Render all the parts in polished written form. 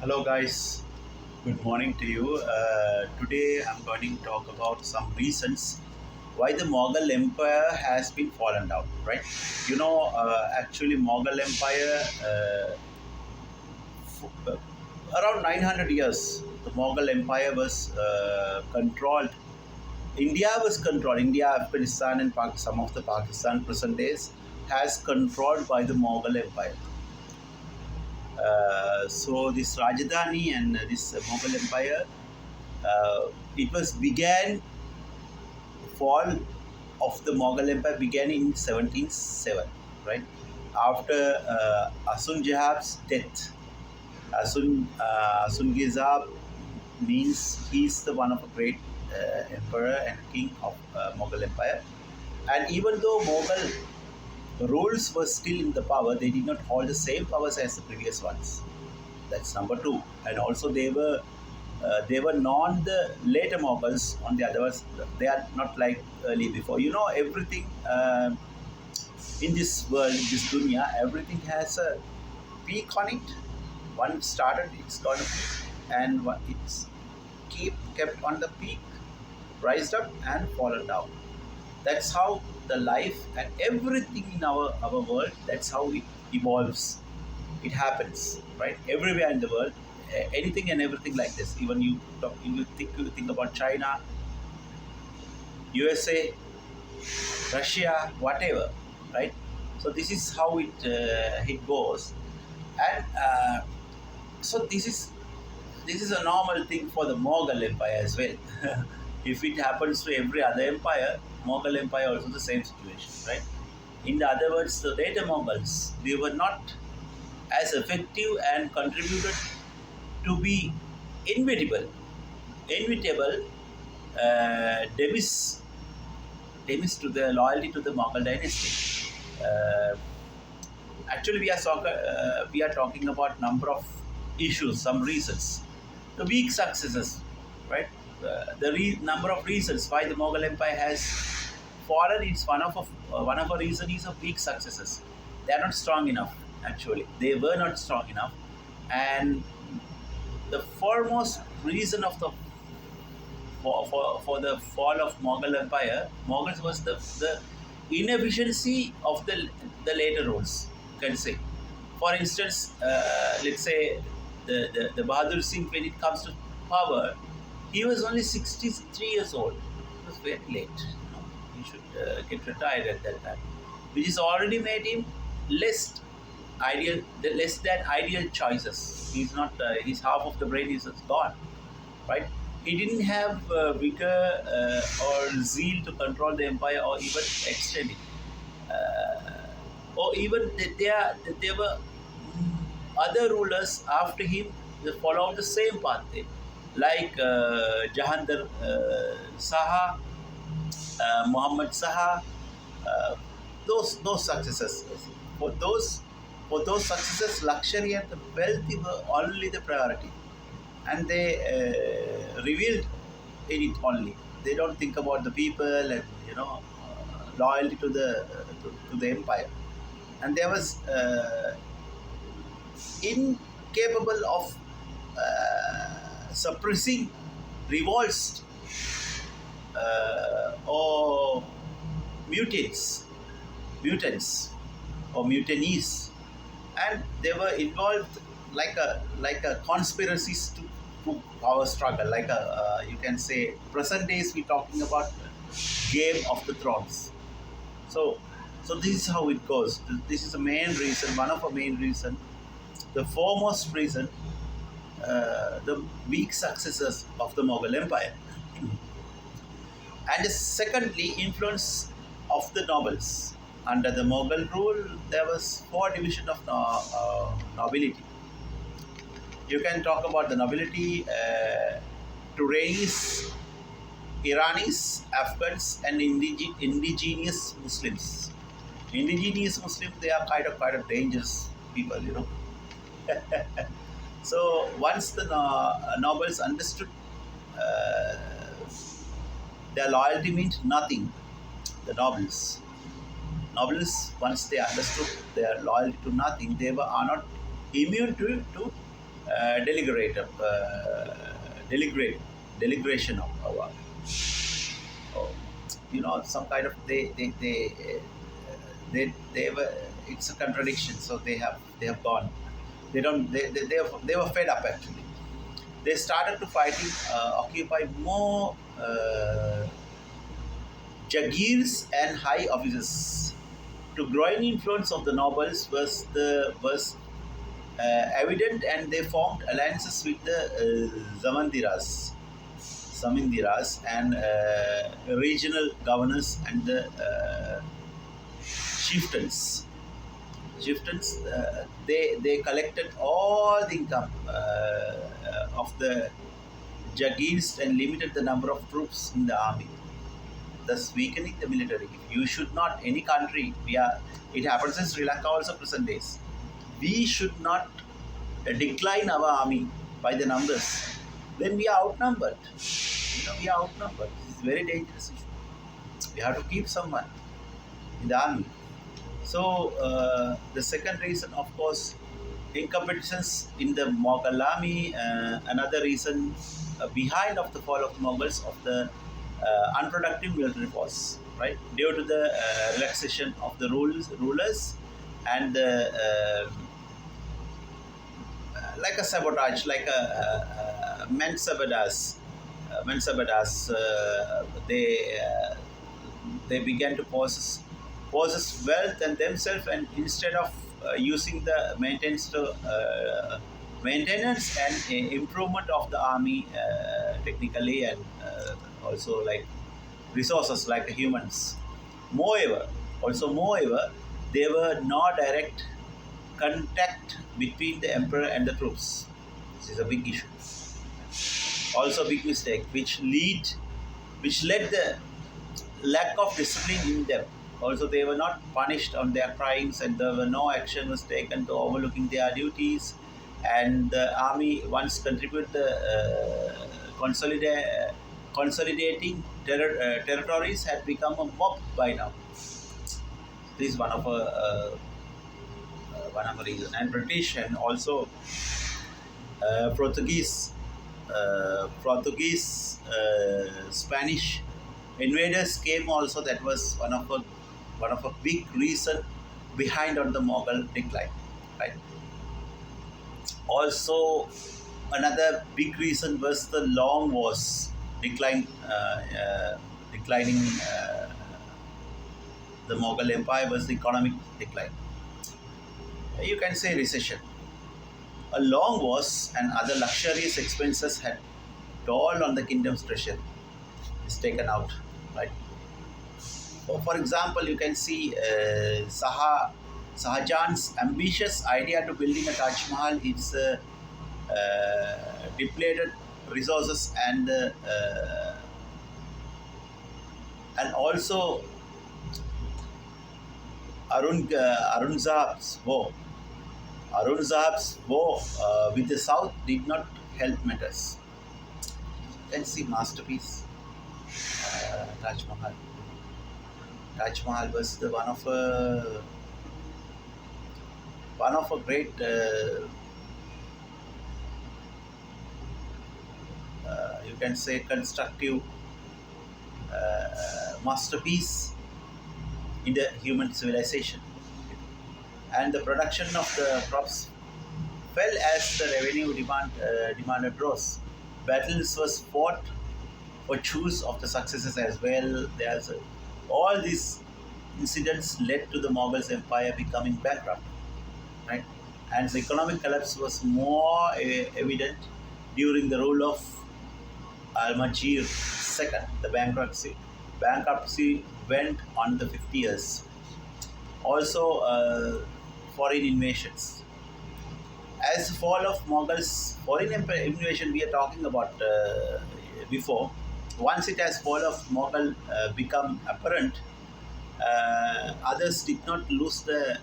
Hello, guys. Good morning to you. Today, I'm going to talk about some reasons why the Mughal Empire has been fallen down. Right? Actually, Mughal Empire around 900 years. The Mughal Empire was controlled. India was controlled. India, Afghanistan, and some of the Pakistan present days has controlled by the Mughal Empire. So this Rajdhani and this Mughal Empire, it was began fall of the Mughal Empire began in 1707, right? After Asun Jahab's death, Asun Gizab means he's the one of a great emperor and king of Mughal Empire. And even though Mughal rules were still in the power, they did not hold the same powers as the previous ones. That's number two. And also they were non the later Mughals. On the other words, they are not like early before. Everything in this world, in this dunya, everything has a peak on it. One started, it's got a peak, and it's kept on the peak, rised up and fallen down. That's how the life and everything in our world. That's how it evolves. It happens, right? Everywhere in the world, anything and everything like this. Even you think about China, USA, Russia, whatever, right? So this is how it goes, and so this is a normal thing for the Mughal Empire as well. If it happens to every other empire, Mughal Empire also the same situation, right? In the other words, the later Mughals, they were not as effective and contributed to be inevitable, inevitable demise to the loyalty to the Mughal dynasty. Actually, we are talking about number of issues, some reasons, the weak successes, right? The number of reasons why the Mughal Empire has fallen is one of a reason is of weak successes. They are not strong enough. Actually, they were not strong enough, and the foremost reason of the for the fall of Mughal Empire, Mughals was the inefficiency of the later rules. You can say, for instance, let's say the Bahadur Singh, when it comes to power, he was only 63 years old. It was very late. He should get retired at that time, which is already made him less less than ideal choices. He's not. His half of the brain is gone, right? He didn't have vigor or zeal to control the empire or even extend it. Or even there were other rulers after him that followed the same path, like Jahandar Saha, Muhammad Saha, uh, those successes. For those for those successes, luxury and the wealthy were only the priority, and they revealed in it only. They don't think about the people and loyalty to the empire. And there was incapable of suppressing revolts or mutants, mutants or mutinies, and they were involved like a conspiracies to power struggle. Like a you can say present days we talking about Game of the Thrones. So so this is how it goes. This is the main reason, one of the main reason, the foremost reason, the weak successes of the Mughal Empire. And secondly, influence of the nobles. Under the Mughal rule, there was four division of nobility. You can talk about the nobility: Turainis, Iranis, Afghans, and indigenous Muslims. Indigenous Muslims, they are kind of dangerous people. So once the nobles understood uh, their loyalty meant nothing, the nobles, once they understood their loyalty to nothing, they are not immune to deliberate, deliberate, deliberation of our, oh, some kind of they were, it's a contradiction. So they have gone. They were fed up actually. They started to fighting, occupy more jagirs and high offices. To growing influence of the nobles was evident, and they formed alliances with the Zamindiras and regional governors and the chieftains. They collected all the income of the jagirs and limited the number of troops in the army, thus weakening the military. You should not, any country, it happens in Sri Lanka also present days. We should not decline our army by the numbers. Then we are outnumbered. We are outnumbered. This is very dangerous issue. We have to keep someone in the army. So the second reason, of course, incompetence in the Mughal army. Another reason behind of the fall of Mughals, of the unproductive military force, right? Due to the relaxation of the rulers and the like a sabotage, like a mensabadas. They began to possess wealth and themselves, and instead of using the maintenance and improvement of the army technically, and also like resources like humans. Moreover, there were no direct contact between the emperor and the troops. This is a big issue. Also, big mistake, which led the lack of discipline in them. Also, they were not punished on their crimes, and there were no action was taken to overlooking their duties. And the army once contributed the consolidating territories had become a mob by now. This is one of the reasons. And British and also Portuguese, Spanish invaders came also. That was one of a big reason behind on the Mughal decline, right? Also, another big reason was the long wars declining the Mughal Empire was the economic decline. You can say recession. A long wars and other luxurious expenses had toll on the kingdom's treasure. Is taken out, right? So, for example, you can see Shahjahan's ambitious idea to building a Taj Mahal. It's depleted resources and also Aurangzeb's war. Aurangzeb's war with the south did not help matters. You can see masterpiece Taj Mahal. Taj Mahal was the one of a great you can say constructive masterpiece in the human civilization. And the production of the crops fell as the revenue demanded rose. Battles was fought for choose of the successes as well. All these incidents led to the Mughals empire becoming bankrupt, right? And the economic collapse was more evident during the rule of Al-Majid II. The bankruptcy went on the 50 years. Also, foreign invasions. As fall of Mughals, foreign invasion we are talking about before. Once it has fall of Mughal become apparent, others did not lose the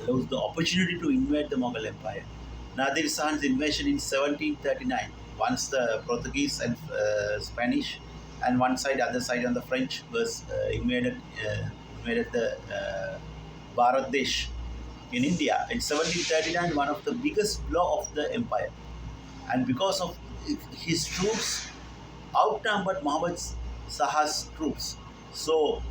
opportunity to invade the Mughal Empire. Nadir Shah's invasion in 1739, once the Portuguese and Spanish, and other side on the French was invaded the Bharat Desh. in India in 1739, one of the biggest blow of the empire. And because of his troops outnumbered Muhammad Shah's troops. So,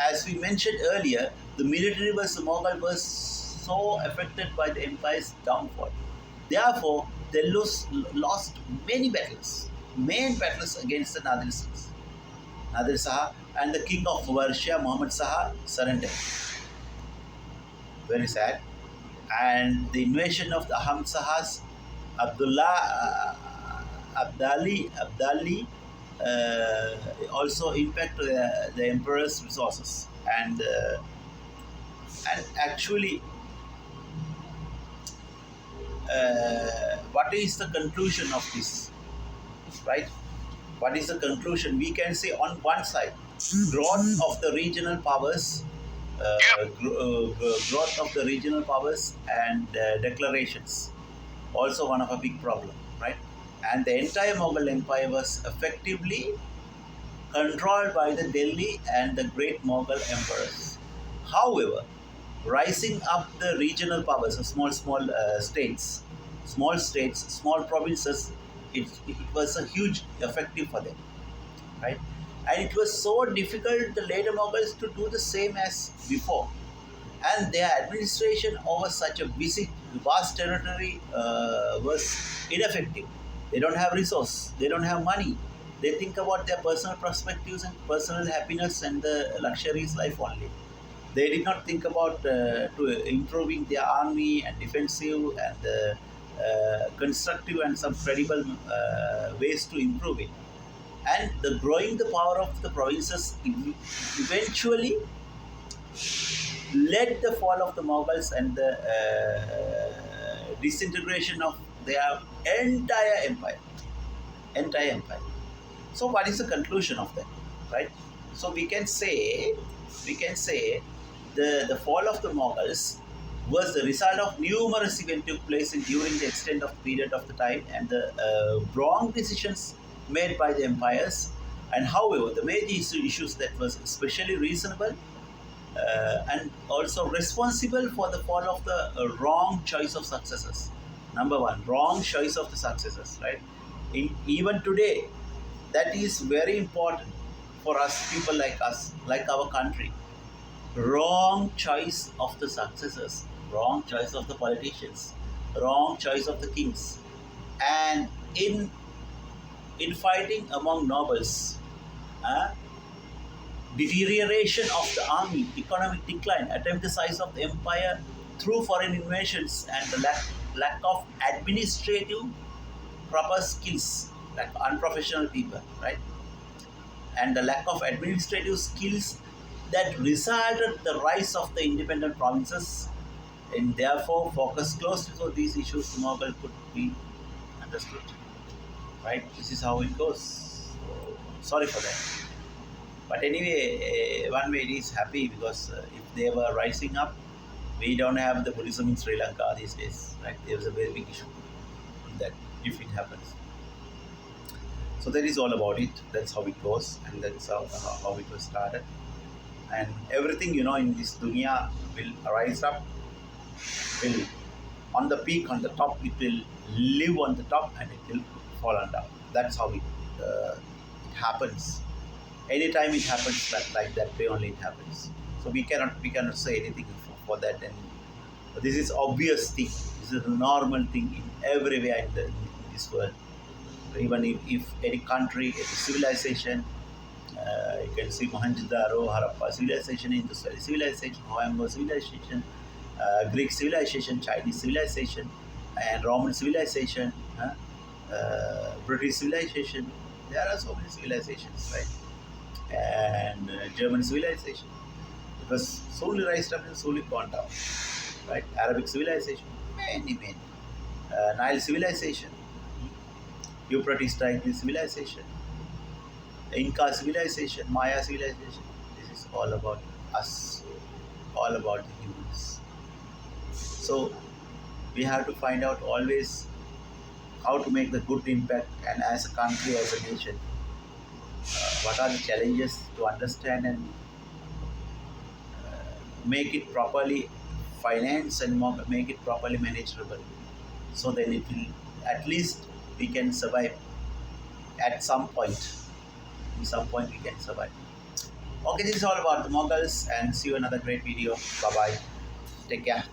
as we mentioned earlier, the military was Mughal was so affected by the empire's downfall. Therefore, they lost many battles, main battles against the Nadir Shah, and the king of Persia, Muhammad Shah, surrendered. Very sad. And the invasion of the Ahmad Shahs, Abdullah Abdali also impact the emperor's resources, and actually, what is the conclusion of this, right? What is the conclusion? We can say on one side, growth of the regional powers, growth of the regional powers and declarations, also one of a big problem, right? And the entire Mughal Empire was effectively controlled by the Delhi and the great Mughal emperors. However, rising up the regional powers, small states, small provinces, it was a huge effective for them, right? And it was so difficult the later Mughals to do the same as before, and their administration over such a vast territory was ineffective. They don't have resource, they don't have money. They think about their personal perspectives and personal happiness and the luxurious life only. They did not think about to improving their army and defensive and constructive and some credible ways to improve it. And the growing the power of the provinces eventually led the fall of the Mughals and the disintegration of their entire empire. Entire empire. So, what is the conclusion of that, right? So, we can say the fall of the Mughals was the result of numerous events took place during the extent of period of the time and the wrong decisions made by the empires. And however, the major issues that was especially reasonable and also responsible for the fall of the wrong choice of successors. Number one, wrong choice of the successors, right? Even today, that is very important for us, people like us, like our country. Wrong choice of the successors, wrong choice of the politicians, wrong choice of the kings, and in fighting among nobles, uh, deterioration of the army, economic decline, attempt the size of the empire through foreign invasions, and the lack of administrative proper skills, like unprofessional people, right? And the lack of administrative skills that resulted the rise of the independent provinces, and therefore focus closely on these issues Mughal could be understood. Right? This is how it goes. So, sorry for that. But anyway, one way it is happy because if they were rising up, we don't have the Buddhism in Sri Lanka these days. Right? There's a very big issue in that if it happens. So that is all about it. That's how it goes, and that's how it was started. And everything in this dunya will rise up, will on the peak, on the top, it will live on the top and it will fall on down. That's how it happens. Anytime it happens like that way only it happens. So we cannot say anything for that. And this is obvious thing. This is a normal thing in everywhere in this world. Even if any country, any civilization, you can see Mohenjo-daro, Harappa civilization, Indus Valley civilization, Hoyango civilization, Greek civilization, Chinese civilization, and Roman civilization, British civilization. There are so many civilizations, right? And German civilization. It was slowly raised up and slowly gone down, right? Arabic civilization, many. Nile civilization, Euphrates Tigris civilization, Inca civilization, Maya civilization. This is all about us, all about the humans. So we have to find out always how to make the good impact, and as a country, as a nation, what are the challenges to understand and make it properly finance and make it properly manageable. So then it will, at least we can survive at some point. In some point we can survive. Okay, this is all about the Mughals, and see you in another great video. Bye bye. Take care.